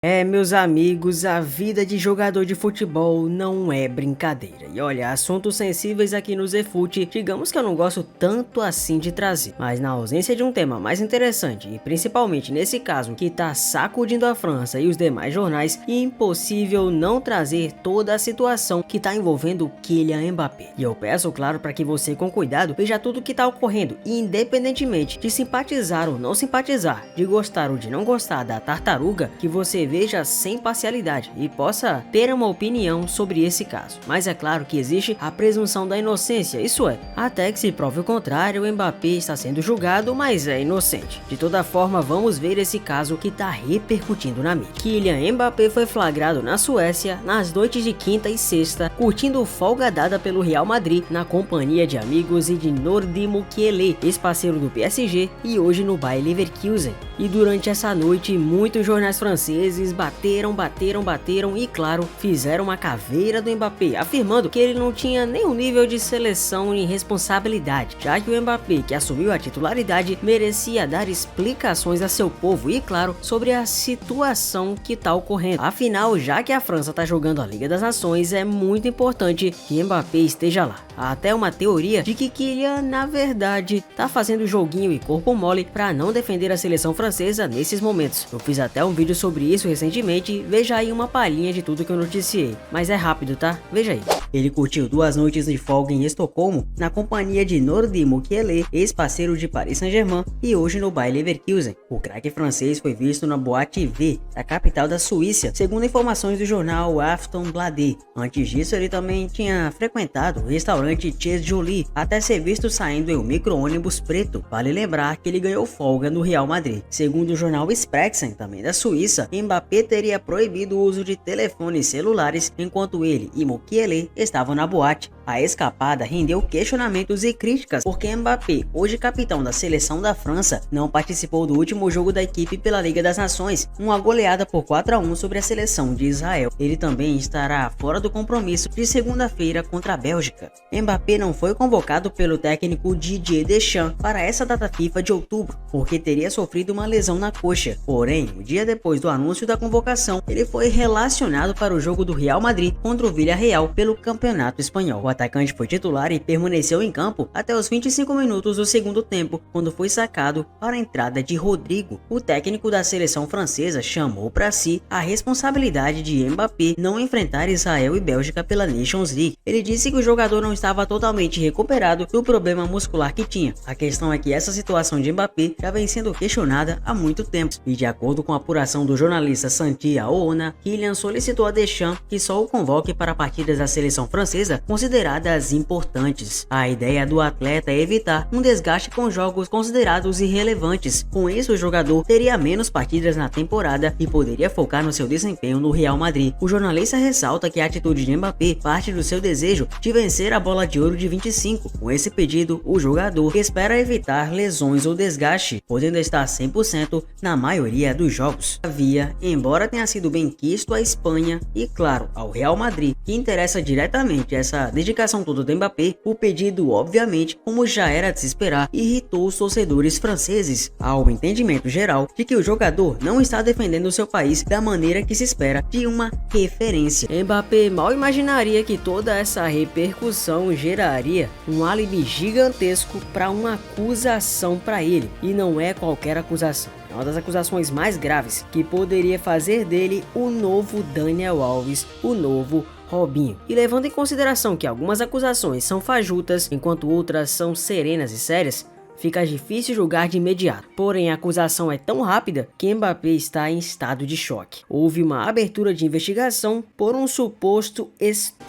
Meus amigos, a vida de jogador de futebol não é brincadeira. E olha, assuntos sensíveis aqui no Zefute, digamos que eu não gosto tanto assim de trazer. Mas na ausência de um tema mais interessante, e principalmente nesse caso que tá sacudindo a França e os demais jornais, impossível não trazer toda a situação que tá envolvendo Kylian Mbappé. E eu peço, claro, para que você com cuidado veja tudo que tá ocorrendo, independentemente de simpatizar ou não simpatizar, de gostar ou de não gostar da tartaruga, que você veja sem parcialidade e possa ter uma opinião sobre esse caso. Mas é claro que existe a presunção da inocência, isso é, até que se prove o contrário, o Mbappé está sendo julgado, mas é inocente. De toda forma, vamos ver esse caso que está repercutindo na mídia. Kylian Mbappé foi flagrado na Suécia nas noites de quinta e sexta, curtindo folga dada pelo Real Madrid na companhia de amigos e de Nordi Mukiele, ex-parceiro do PSG e hoje no Bayer Leverkusen. E durante essa noite, muitos jornais franceses bateram e, claro, fizeram uma caveira do Mbappé, afirmando que ele não tinha nenhum nível de seleção e responsabilidade, já que o Mbappé, que assumiu a titularidade, merecia dar explicações a seu povo e, claro, sobre a situação que tá ocorrendo. Afinal, já que a França tá jogando a Liga das Nações, é muito importante que Mbappé esteja lá. Há até uma teoria de que Kylian, na verdade, tá fazendo joguinho e corpo mole para não defender a seleção francesa nesses momentos. Eu fiz até um vídeo sobre isso recentemente, veja aí uma palhinha de tudo que eu noticiei, mas é rápido, tá? Veja aí. Ele curtiu 2 noites de folga em Estocolmo, na companhia de Nordi Mukiele, ex-parceiro de Paris Saint-Germain, e hoje no Bayer Leverkusen. O craque francês foi visto na Boate V, da capital da Suíça, segundo informações do jornal Aftonbladet. Antes disso, ele também tinha frequentado o restaurante Chez Jolie, até ser visto saindo em um micro-ônibus preto. Vale lembrar que ele ganhou folga no Real Madrid. Segundo o jornal Expressen, também da Suíça, Mbappé teria proibido o uso de telefones celulares enquanto ele e Mukiele estavam na boate. A escapada rendeu questionamentos e críticas porque Mbappé, hoje capitão da seleção da França, não participou do último jogo da equipe pela Liga das Nações, uma goleada por 4-1 sobre a seleção de Israel. Ele também estará fora do compromisso de segunda-feira contra a Bélgica. Mbappé não foi convocado pelo técnico Didier Deschamps para essa data FIFA de outubro, porque teria sofrido uma lesão na coxa. Porém, um dia depois do anúncio da convocação, ele foi relacionado para o jogo do Real Madrid contra o Villarreal pelo Campeonato Espanhol. O atacante foi titular e permaneceu em campo até os 25 minutos do segundo tempo, quando foi sacado para a entrada de Rodrigo. O técnico da seleção francesa chamou para si a responsabilidade de Mbappé não enfrentar Israel e Bélgica pela Nations League. Ele disse que o jogador não estava totalmente recuperado do problema muscular que tinha. A questão é que essa situação de Mbappé já vem sendo questionada há muito tempo, e de acordo com a apuração do jornalista Santi Aouna, Kylian solicitou a Deschamps que só o convoque para partidas da seleção francesa consideradas importantes. A ideia do atleta é evitar um desgaste com jogos considerados irrelevantes. Com isso, o jogador teria menos partidas na temporada e poderia focar no seu desempenho no Real Madrid. O jornalista ressalta que a atitude de Mbappé parte do seu desejo de vencer a bola de ouro de 25. Com esse pedido, o jogador espera evitar lesões ou desgaste, podendo estar 100% na maioria dos jogos. Todavia, embora tenha sido bem quisto à Espanha e, claro, ao Real Madrid, que interessa diretamente essa dedicação toda do Mbappé, o pedido, obviamente, como já era de se esperar, irritou os torcedores franceses, ao entendimento geral de que o jogador não está defendendo seu país da maneira que se espera de uma referência. Mbappé mal imaginaria que toda essa repercussão geraria um álibi gigantesco para uma acusação para ele, e não é qualquer acusação. É uma das acusações mais graves que poderia fazer dele o novo Daniel Alves, o novo Robinho. E levando em consideração que algumas acusações são fajutas, enquanto outras são serenas e sérias, fica difícil julgar de imediato. Porém, a acusação é tão rápida que Mbappé está em estado de choque. Houve uma abertura de investigação por um suposto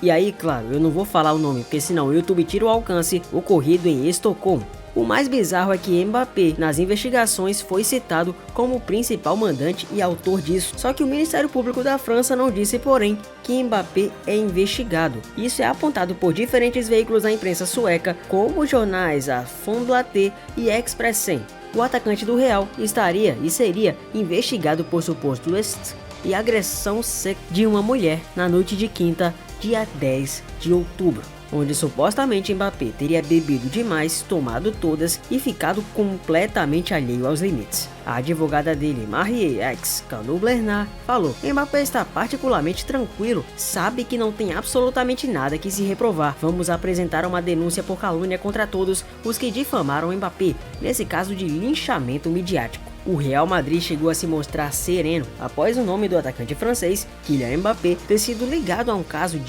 E aí, claro, eu não vou falar o nome, porque senão o YouTube tira o alcance, ocorrido em Estocolmo. O mais bizarro é que Mbappé, nas investigações, foi citado como o principal mandante e autor disso. Só que o Ministério Público da França não disse, porém, que Mbappé é investigado. Isso é apontado por diferentes veículos da imprensa sueca, como os jornais Aftonbladet e Expressen. O atacante do Real estaria e seria investigado por suposto estupro e agressão sexual de uma mulher na noite de quinta, dia 10 de outubro. onde supostamente Mbappé teria bebido demais, tomado todas e ficado completamente alheio aos limites. A advogada dele, Marie-X Canublernar, falou: Mbappé está particularmente tranquilo, sabe que não tem absolutamente nada que se reprovar. Vamos apresentar uma denúncia por calúnia contra todos os que difamaram Mbappé, nesse caso de linchamento midiático. O Real Madrid chegou a se mostrar sereno após o nome do atacante francês, Kylian Mbappé, ter sido ligado a um caso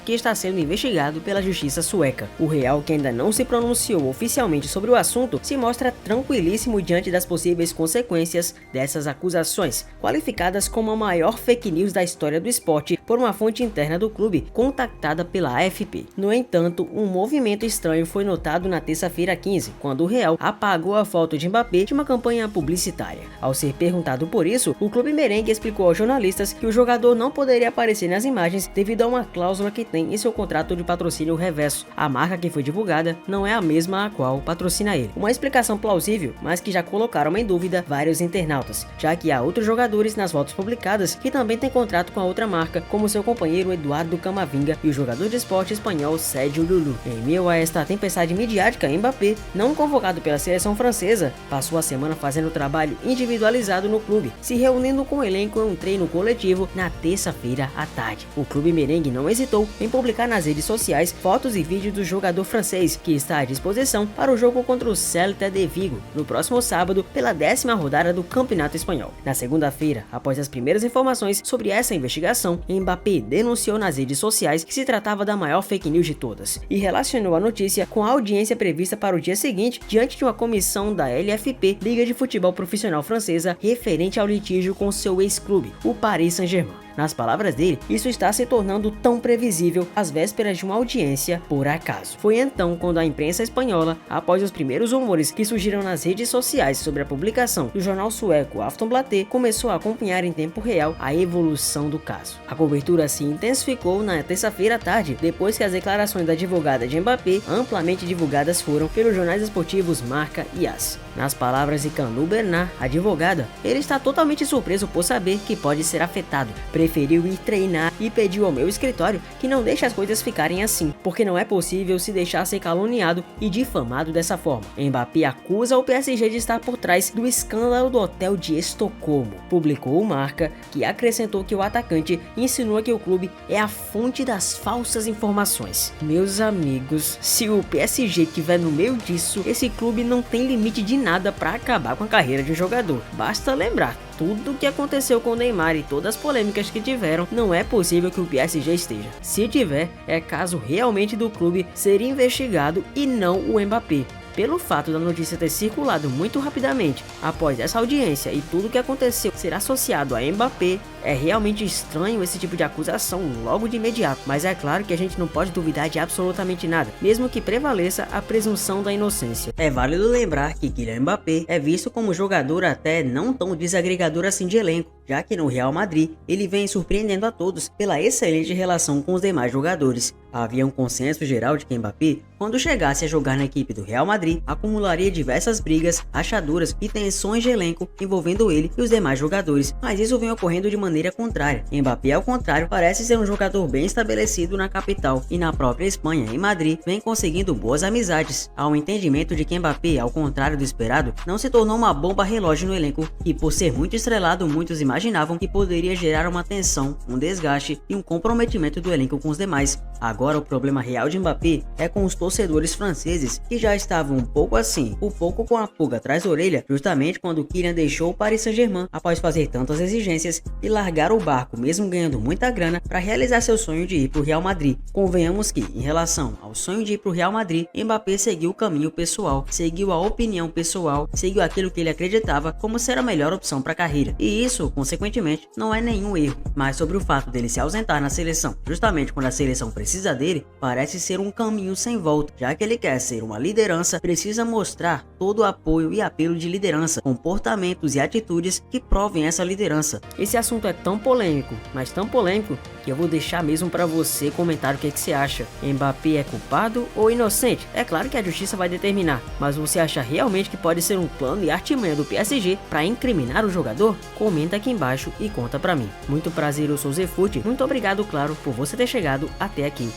que está sendo investigado pela justiça sueca. O Real, que ainda não se pronunciou oficialmente sobre o assunto, se mostra tranquilíssimo diante das possíveis consequências dessas acusações, qualificadas como a maior fake news da história do esporte por uma fonte interna do clube, contactada pela AFP. No entanto, um movimento estranho foi notado na terça-feira 15, quando o Real apagou a foto de Mbappé de uma campanha publicitária. Ao ser perguntado por isso, o clube merengue explicou aos jornalistas que o jogador não poderia aparecer nas imagens devido a uma cláusula que tem em seu contrato de patrocínio reverso. A marca que foi divulgada não é a mesma a qual patrocina ele. Uma explicação plausível, mas que já colocaram em dúvida vários internautas, já que há outros jogadores nas fotos publicadas que também têm contrato com a outra marca, como seu companheiro Eduardo Camavinga e o jogador de esporte espanhol Sergio Llull. Em meio a esta tempestade midiática, Mbappé, não convocado pela seleção francesa, passou a semana fazendo trabalho individualizado no clube, se reunindo com o elenco em um treino coletivo na terça-feira à tarde. O clube merengue não hesitou em publicar nas redes sociais fotos e vídeos do jogador francês, que está à disposição para o jogo contra o Celta de Vigo, no próximo sábado, pela 10ª rodada do Campeonato Espanhol. Na segunda-feira, após as primeiras informações sobre essa investigação, Mbappé denunciou nas redes sociais que se tratava da maior fake news de todas, e relacionou a notícia com a audiência prevista para o dia seguinte, diante de uma comissão da LFP, Liga de Futebol Profissional Francesa, referente ao litígio com seu ex-clube, o Paris Saint-Germain. Nas palavras dele, isso está se tornando tão previsível às vésperas de uma audiência por acaso. Foi então quando a imprensa espanhola, após os primeiros rumores que surgiram nas redes sociais sobre a publicação do jornal sueco Aftonbladet, começou a acompanhar em tempo real a evolução do caso. A cobertura se intensificou na terça-feira à tarde, depois que as declarações da advogada de Mbappé, amplamente divulgadas foram pelos jornais esportivos Marca e AS. Nas palavras de Canublernar, advogada, ele está totalmente surpreso por saber que pode ser afetado. Preferiu ir treinar e pediu ao meu escritório que não deixe as coisas ficarem assim, porque não é possível se deixar ser caluniado e difamado dessa forma. Mbappé acusa o PSG de estar por trás do escândalo do hotel de Estocolmo. Publicou o Marca, que acrescentou que o atacante insinua que o clube é a fonte das falsas informações. Meus amigos, se o PSG estiver no meio disso, esse clube não tem limite de nada para acabar com a carreira de um jogador. Basta lembrar tudo o que aconteceu com o Neymar e todas as polêmicas que tiveram. Não é possível que o PSG esteja. Se tiver, é caso realmente do clube ser investigado e não o Mbappé. Pelo fato da notícia ter circulado muito rapidamente após essa audiência e tudo o que aconteceu ser associado a Mbappé, é realmente estranho esse tipo de acusação logo de imediato, mas é claro que a gente não pode duvidar de absolutamente nada, mesmo que prevaleça a presunção da inocência. É válido lembrar que Kylian Mbappé é visto como jogador até não tão desagregador assim de elenco, já que no Real Madrid ele vem surpreendendo a todos pela excelente relação com os demais jogadores. Havia um consenso geral de que Mbappé, quando chegasse a jogar na equipe do Real Madrid, acumularia diversas brigas, rachaduras e tensões de elenco envolvendo ele e os demais jogadores, mas isso vem ocorrendo de maneira contrária. Mbappé, ao contrário, parece ser um jogador bem estabelecido na capital e na própria Espanha, em Madrid, vem conseguindo boas amizades. Há um entendimento de que Mbappé, ao contrário do esperado, não se tornou uma bomba relógio no elenco e, por ser muito estrelado, muitos imaginavam que poderia gerar uma tensão, um desgaste e um comprometimento do elenco com os demais. Agora o problema real de Mbappé é com os torcedores franceses, que já estavam um pouco com a pulga atrás da orelha, justamente quando Kylian deixou o Paris Saint-Germain após fazer tantas exigências e largar o barco, mesmo ganhando muita grana, para realizar seu sonho de ir para o Real Madrid. Convenhamos que, em relação ao sonho de ir para o Real Madrid, Mbappé seguiu o caminho pessoal, seguiu a opinião pessoal, seguiu aquilo que ele acreditava como ser a melhor opção para a carreira. E isso, consequentemente, não é nenhum erro, mas sobre o fato dele se ausentar na seleção, justamente quando a seleção precisa dele, parece ser um caminho sem volta, já que ele quer ser uma liderança, precisa mostrar todo o apoio e apelo de liderança, comportamentos e atitudes que provem essa liderança. Esse assunto é tão polêmico, mas tão polêmico, que eu vou deixar mesmo para você comentar o que você acha. Mbappé é culpado ou inocente? É claro que a justiça vai determinar, mas você acha realmente que pode ser um plano e artimanha do PSG para incriminar o jogador? Comenta aqui embaixo e conta pra mim. Muito prazer, eu sou o Zefute, muito obrigado, claro, por você ter chegado até aqui.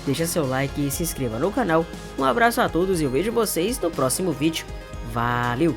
deixa seu like e se inscreva no canal. Um abraço a todos e eu vejo vocês no próximo vídeo. Valeu!